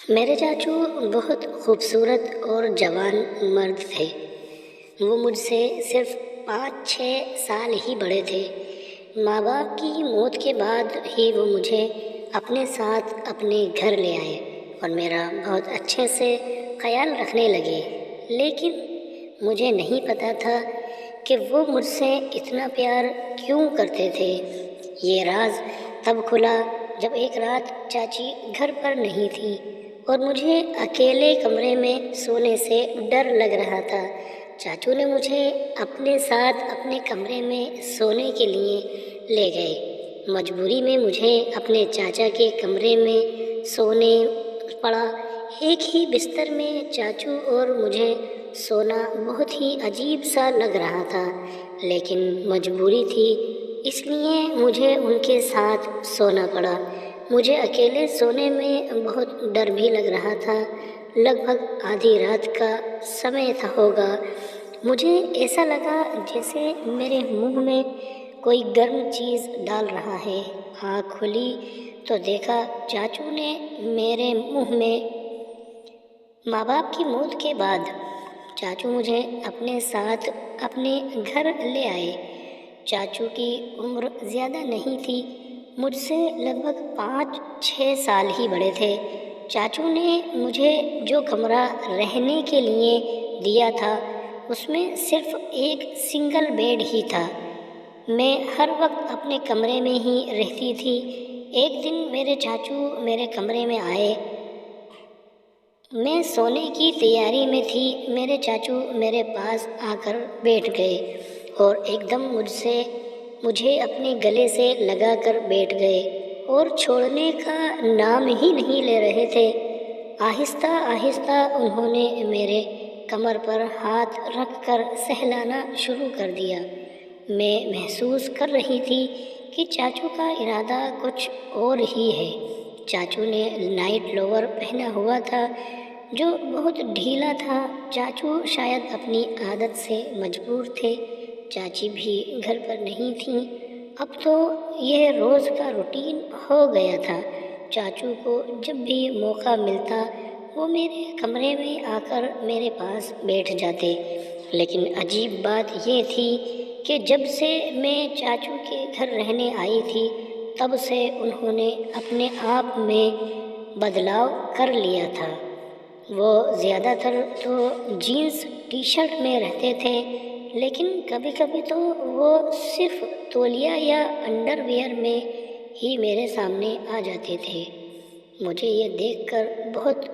میرے چاچو بہت خوبصورت اور جوان مرد تھے۔ وہ مجھ سے صرف 5-6 سال ہی بڑے تھے۔ ماں باپ کی موت کے بعد ہی وہ مجھے اپنے ساتھ اپنے گھر لے آئے اور میرا بہت اچھے سے خیال رکھنے لگے، لیکن مجھے نہیں پتا تھا کہ وہ مجھ سے اتنا پیار کیوں کرتے تھے۔ یہ راز تب کھلا جب ایک رات چاچی گھر پر نہیں تھی اور مجھے اکیلے کمرے میں سونے سے ڈر لگ رہا تھا۔ چاچو نے مجھے اپنے ساتھ اپنے کمرے میں سونے کے لیے لے گئے۔ مجبوری میں مجھے اپنے چاچا کے کمرے میں سونے پڑا۔ ایک ہی بستر میں چاچو اور مجھے سونا بہت ہی عجیب سا لگ رہا تھا، لیکن مجبوری تھی، اس لیے مجھے ان کے ساتھ سونا پڑا۔ مجھے اکیلے سونے میں بہت ڈر بھی لگ رہا تھا۔ لگ بھگ آدھی رات کا سمے تھا ہوگا۔ مجھے ایسا لگا جیسے میرے منہ میں کوئی گرم چیز ڈال رہا ہے۔ آنکھ کھلی تو دیکھا چاچو نے میرے منہ میں۔ ماں باپ کی موت کے بعد چاچو مجھے اپنے ساتھ اپنے گھر لے آئے۔ چاچو کی عمر زیادہ نہیں تھی، مجھ سے لگ بھگ 5-6 سال ہی بڑے تھے۔ چاچو نے مجھے جو کمرہ رہنے کے لیے دیا تھا اس میں صرف ایک سنگل بیڈ ہی تھا۔ میں ہر وقت اپنے کمرے میں ہی رہتی تھی۔ ایک دن میرے چاچو میرے کمرے میں آئے۔ میں سونے کی تیاری میں تھی۔ میرے چاچو میرے پاس آ کر بیٹھ گئے اور ایک دم مجھے اپنے گلے سے لگا کر بیٹھ گئے اور چھوڑنے کا نام ہی نہیں لے رہے تھے۔ آہستہ آہستہ انہوں نے میرے کمر پر ہاتھ رکھ کر سہلانا شروع کر دیا۔ میں محسوس کر رہی تھی کہ چاچو کا ارادہ کچھ اور ہی ہے۔ چاچو نے نائٹ لوور پہنا ہوا تھا جو بہت ڈھیلا تھا۔ چاچو شاید اپنی عادت سے مجبور تھے۔ چاچی بھی گھر پر نہیں تھیں۔ اب تو یہ روز کا روٹین ہو گیا تھا۔ چاچو کو جب بھی موقع ملتا وہ میرے کمرے میں آ کر میرے پاس بیٹھ جاتے، لیکن عجیب بات یہ تھی کہ جب سے میں چاچو کے گھر رہنے آئی تھی تب سے انہوں نے اپنے آپ میں بدلاؤ کر لیا تھا۔ وہ زیادہ تر تو جینس ٹی شرٹ میں رہتے تھے، لیکن کبھی کبھی تو وہ صرف تولیہ یا انڈر ویئر میں ہی میرے سامنے آ جاتے تھے۔ مجھے یہ دیکھ کر بہت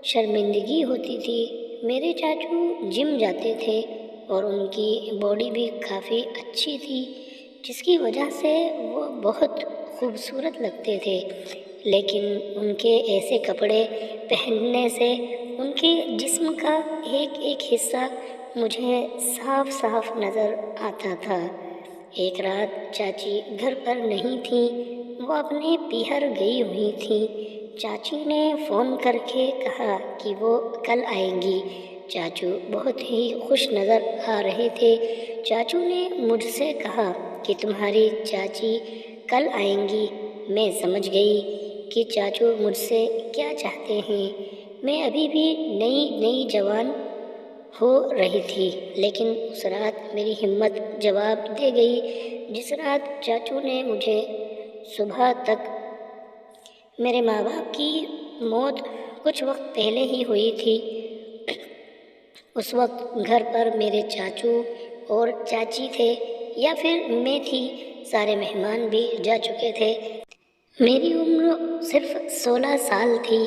شرمندگی ہوتی تھی۔ میرے چاچو جم جاتے تھے اور ان کی باڈی بھی کافی اچھی تھی، جس کی وجہ سے وہ بہت خوبصورت لگتے تھے، لیکن ان کے ایسے کپڑے پہننے سے ان کے جسم کا ایک ایک حصہ مجھے صاف صاف نظر آتا تھا۔ ایک رات چاچی گھر پر نہیں تھیں، وہ اپنے پیہر گئی ہوئی تھیں۔ چاچی نے فون کر کے کہا کہ وہ کل آئیں گی۔ چاچو بہت ہی خوش نظر آ رہے تھے۔ چاچو نے مجھ سے کہا کہ تمہاری چاچی کل آئیں گی۔ میں سمجھ گئی کہ چاچو مجھ سے کیا چاہتے ہیں۔ میں ابھی بھی نئی جوان ہو رہی تھی، لیکن اس رات میری ہمت جواب دے گئی۔ جس رات چاچو نے مجھے صبح تک میرے ماں باپ کی موت کچھ وقت پہلے ہی ہوئی تھی، اس وقت گھر پر میرے چاچو اور چاچی تھے یا پھر میں تھی۔ سارے مہمان بھی جا چکے تھے۔ میری عمر صرف 16 سال تھی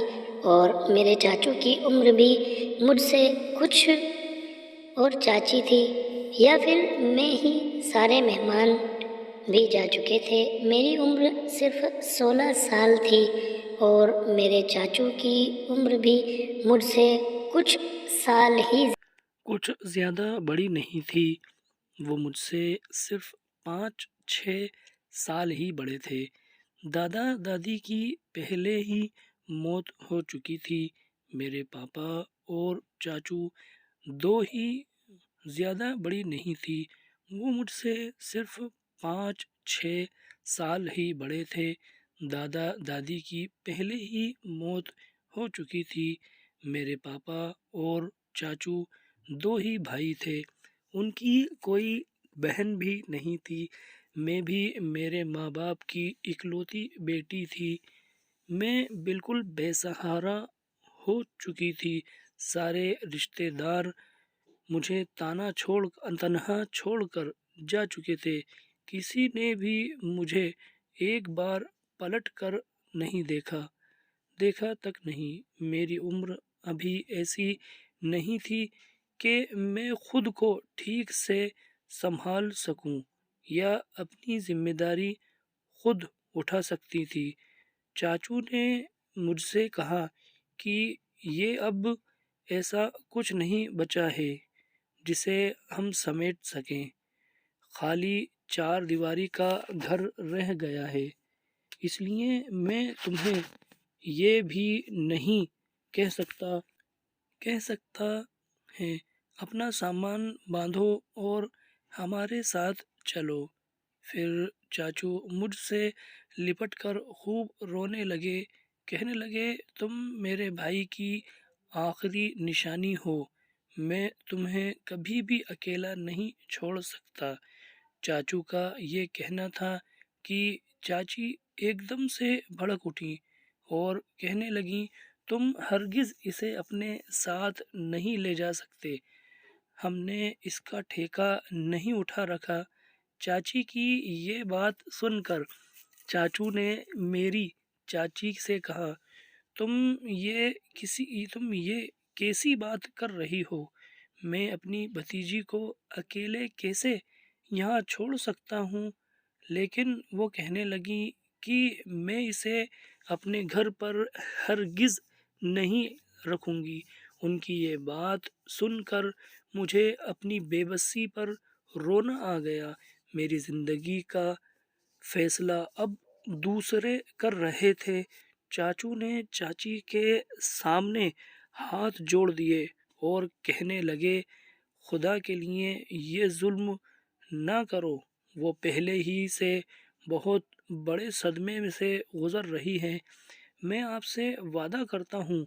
اور میرے چاچو کی عمر بھی مجھ سے کچھ اور چاچی تھی یا پھر میں ہی۔ سارے مہمان بھی جا چکے تھے۔ میری عمر صرف 16 سال تھی اور میرے چاچو کی عمر بھی مجھ سے کچھ سال ہی کچھ زیادہ بڑی نہیں تھی۔ وہ مجھ سے صرف 5-6 سال ہی بڑے تھے۔ دادا دادی کی پہلے ہی موت ہو چکی تھی۔ میرے پاپا اور چاچو دو ہی زیادہ بڑی نہیں تھی۔ وہ مجھ سے صرف 5-6 سال ہی بڑے تھے۔ دادا دادی کی پہلے ہی موت ہو چکی تھی۔ میرے پاپا اور چاچو دو ہی بھائی تھے، ان کی کوئی بہن بھی نہیں تھی۔ میں بھی میرے ماں باپ کی اکلوتی بیٹی تھی۔ میں بالکل بے سہارا ہو چکی تھی۔ سارے رشتے دار مجھے تنہا چھوڑ کر جا چکے تھے۔ کسی نے بھی مجھے ایک بار پلٹ کر نہیں دیکھا تک نہیں۔ میری عمر ابھی ایسی نہیں تھی کہ میں خود کو ٹھیک سے سنبھال سکوں یا اپنی ذمہ داری خود اٹھا سکتی تھی۔ چاچو نے مجھ سے کہا کہ یہ اب ایسا کچھ نہیں بچا ہے جسے ہم سمیٹ سکیں، خالی چار دیواری کا گھر رہ گیا ہے۔ اس لیے میں تمہیں یہ بھی نہیں کہہ سکتا ہے اپنا سامان باندھو اور ہمارے ساتھ چلو۔ پھر چاچو مجھ سے لپٹ کر خوب رونے لگے، کہنے لگے تم میرے بھائی کی آخری نشانی ہو، میں تمہیں کبھی بھی اکیلا نہیں چھوڑ سکتا۔ چاچو کا یہ کہنا تھا کہ چاچی ایک دم سے بھڑک اٹھیں اور کہنے لگیں تم ہرگز اسے اپنے ساتھ نہیں لے جا سکتے، ہم نے اس کا ٹھیکہ نہیں اٹھا رکھا۔ چاچی کی یہ بات سن کر چاچو نے میری چاچی سے کہا تم یہ کیسی بات کر رہی ہو، میں اپنی بھتیجی کو اکیلے کیسے یہاں چھوڑ سکتا ہوں؟ لیکن وہ کہنے لگی کہ میں اسے اپنے گھر پر ہرگز نہیں رکھوں گی۔ ان کی یہ بات سن کر مجھے اپنی بے بسی پر رونا آ گیا۔ میری زندگی کا فیصلہ اب دوسرے کر رہے تھے۔ چاچو نے چاچی کے سامنے ہاتھ جوڑ دیے اور کہنے لگے خدا کے لیے یہ ظلم نہ کرو، وہ پہلے ہی سے بہت بڑے صدمے سے گزر رہی ہیں۔ میں آپ سے وعدہ کرتا ہوں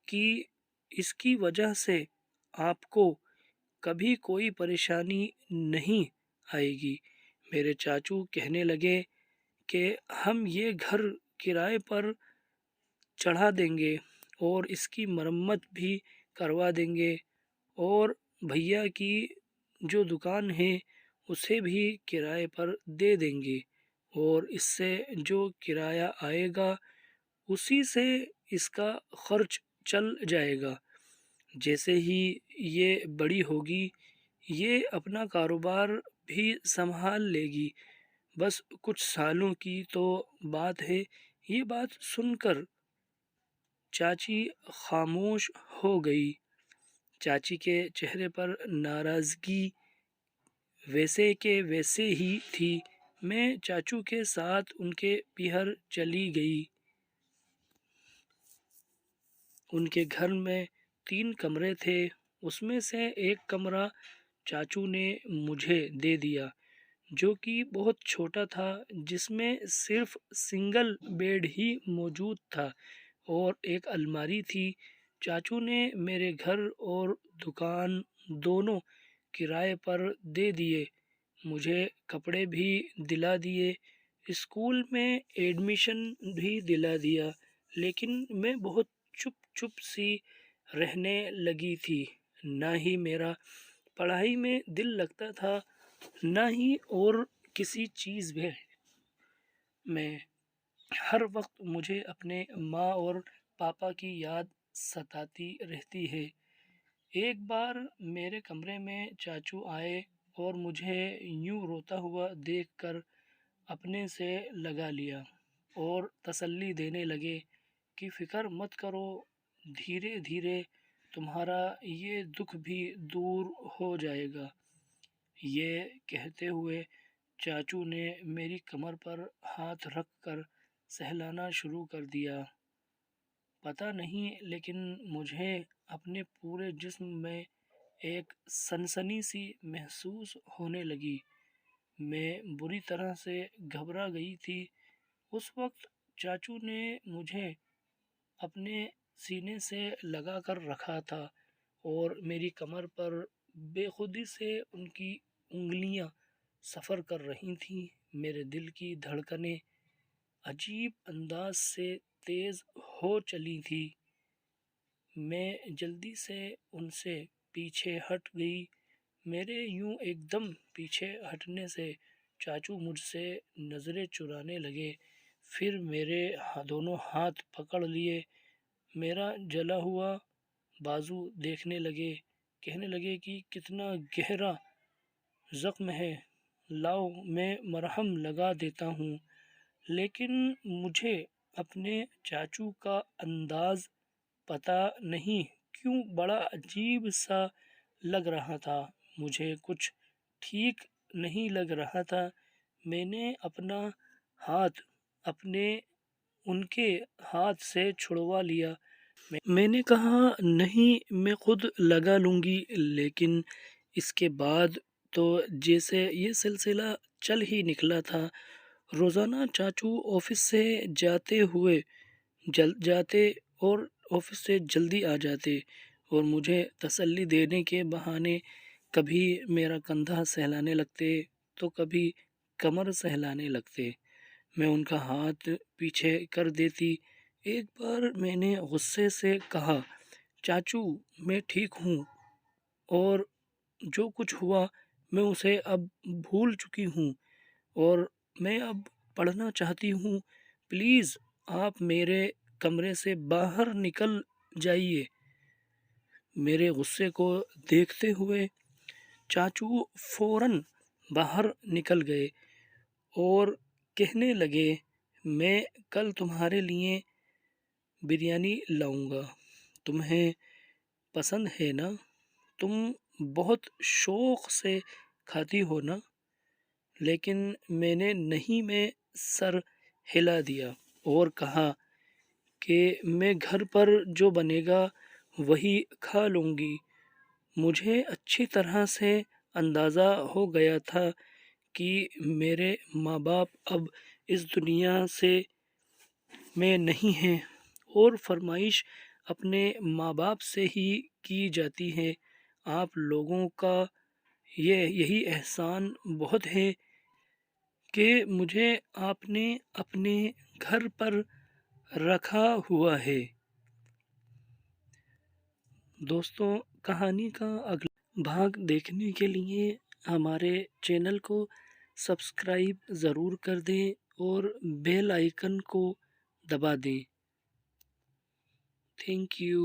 کہ اس کی وجہ سے آپ کو کبھی کوئی پریشانی نہیں آئے گی۔ میرے چاچو کہنے لگے کہ ہم یہ گھر کرائے پر چڑھا دیں گے اور اس کی مرمت بھی کروا دیں گے، اور بھیا کی جو دکان ہے اسے بھی کرائے پر دے دیں گے، اور اس سے جو کرایہ آئے گا اسی سے اس کا خرچ چل جائے گا۔ جیسے ہی یہ بڑی ہوگی یہ اپنا کاروبار بھی سنبھال لے گی، بس کچھ سالوں کی تو بات ہے۔ یہ بات سن کر چاچی خاموش ہو گئی۔ چاچی کے چہرے پر ناراضگی ویسے کے ویسے ہی تھی۔ میں چاچو کے ساتھ ان کے پیہر چلی گئی۔ ان کے گھر میں 3 کمرے تھے، اس میں سے ایک کمرہ چاچو نے مجھے دے دیا جو کہ بہت چھوٹا تھا، جس میں صرف سنگل بیڈ ہی موجود تھا اور ایک الماری تھی۔ چاچو نے میرے گھر اور دکان دونوں کرائے پر دے دیے، مجھے کپڑے بھی دلا دیے، اسکول میں ایڈمیشن بھی دلا دیا، لیکن میں بہت چپ سی رہنے لگی تھی۔ نہ ہی میرا پڑھائی میں دل لگتا تھا، نہ ہی اور کسی چیز میں۔ ہر وقت مجھے اپنے ماں اور پاپا کی یاد ستاتی رہتی ہے۔ ایک بار میرے کمرے میں چاچو آئے اور مجھے یوں روتا ہوا دیکھ کر اپنے سے لگا لیا اور تسلی دینے لگے کہ فکر مت کرو، دھیرے دھیرے تمہارا یہ دکھ بھی دور ہو جائے گا۔ یہ کہتے ہوئے چاچو نے میری کمر پر ہاتھ رکھ کر سہلانا شروع کر دیا۔ پتہ نہیں لیکن مجھے اپنے پورے جسم میں ایک سنسنی سی محسوس ہونے لگی۔ میں بری طرح سے گھبرا گئی تھی۔ اس وقت چاچو نے مجھے اپنے سینے سے لگا کر رکھا تھا اور میری کمر پر بے خودی سے ان کی انگلیاں سفر کر رہی تھیں۔ میرے دل کی دھڑکنیں عجیب انداز سے تیز ہو چلی تھی۔ میں جلدی سے ان سے پیچھے ہٹ گئی۔ میرے یوں ایک دم پیچھے ہٹنے سے چاچو مجھ سے نظریں چرانے لگے، پھر میرے دونوں ہاتھ پکڑ لیے، میرا جلا ہوا بازو دیکھنے لگے، کہنے لگے کہ کتنا گہرا زخم ہے، لاؤ میں مرہم لگا دیتا ہوں۔ لیکن مجھے اپنے چاچو کا انداز پتہ نہیں کیوں بڑا عجیب سا لگ رہا تھا، مجھے کچھ ٹھیک نہیں لگ رہا تھا۔ میں نے اپنا ہاتھ ان کے ہاتھ سے چھڑوا لیا۔ میں نے کہا نہیں میں خود لگا لوں گی، لیکن اس کے بعد تو جیسے یہ سلسلہ چل ہی نکلا تھا۔ روزانہ چاچو آفس سے جاتے اور آفس سے جلدی آ جاتے اور مجھے تسلی دینے کے بہانے کبھی میرا کندھا سہلانے لگتے تو کبھی کمر سہلانے لگتے۔ میں ان کا ہاتھ پیچھے کر دیتی۔ ایک بار میں نے غصے سے کہا، چاچو میں ٹھیک ہوں اور جو کچھ ہوا میں اسے اب بھول چکی ہوں اور میں اب پڑھنا چاہتی ہوں، پلیز آپ میرے کمرے سے باہر نکل جائیے۔ میرے غصے کو دیکھتے ہوئے چاچو فوراً باہر نکل گئے اور کہنے لگے، میں کل تمہارے لیے بریانی لاؤں گا، تمہیں پسند ہے نا؟ تم بہت شوق سے کھاتی ہو نا؟ لیکن میں نے نہیں میں سر ہلا دیا اور کہا کہ میں گھر پر جو بنے گا وہی کھا لوں گی۔ مجھے اچھی طرح سے اندازہ ہو گیا تھا کہ میرے ماں باپ اب اس دنیا میں نہیں ہیں اور فرمائش اپنے ماں باپ سے ہی کی جاتی ہے۔ آپ لوگوں کا یہی احسان بہت ہے کہ مجھے آپ نے اپنے گھر پر رکھا ہوا ہے۔ دوستوں کہانی کا اگلا بھاگ دیکھنے کے لیے ہمارے چینل کو سبسکرائب ضرور کر دیں اور بیل آئیکن کو دبا دیں۔ Thank you.